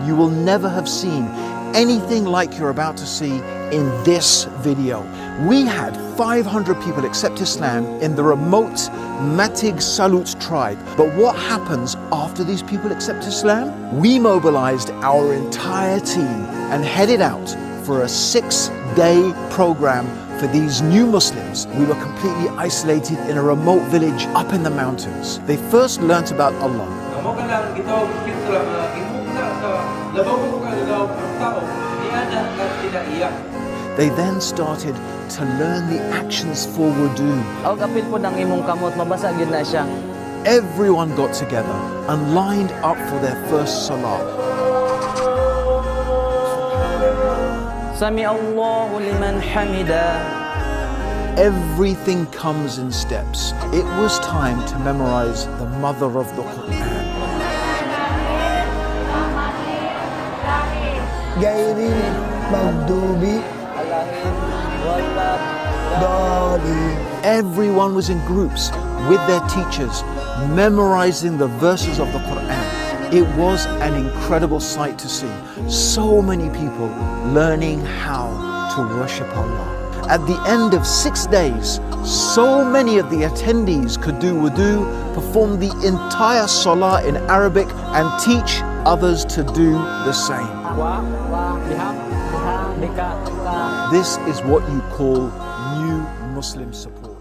You will never have seen anything like you're about to see in this video. We had 500 people accept Islam in the remote Matig Salut tribe. But what happens after these people accept Islam? We mobilized our entire team and headed out for a 6-day program for these new Muslims. We were completely isolated in a remote village up in the mountains. They first learnt about Allah. They then started to learn the actions for wudu. Everyone got together and lined up for their first salah. Everything comes in steps. It was time to memorize the mother of the Quran. Gairin Magdubi. Everyone was in groups with their teachers, memorizing the verses of the Quran. It was an incredible sight to see. So many people learning how to worship Allah. At the end of 6 days, so many of the attendees could do wudu, perform the entire salah in Arabic, and teach others to do the same. This is what you call new Muslim support.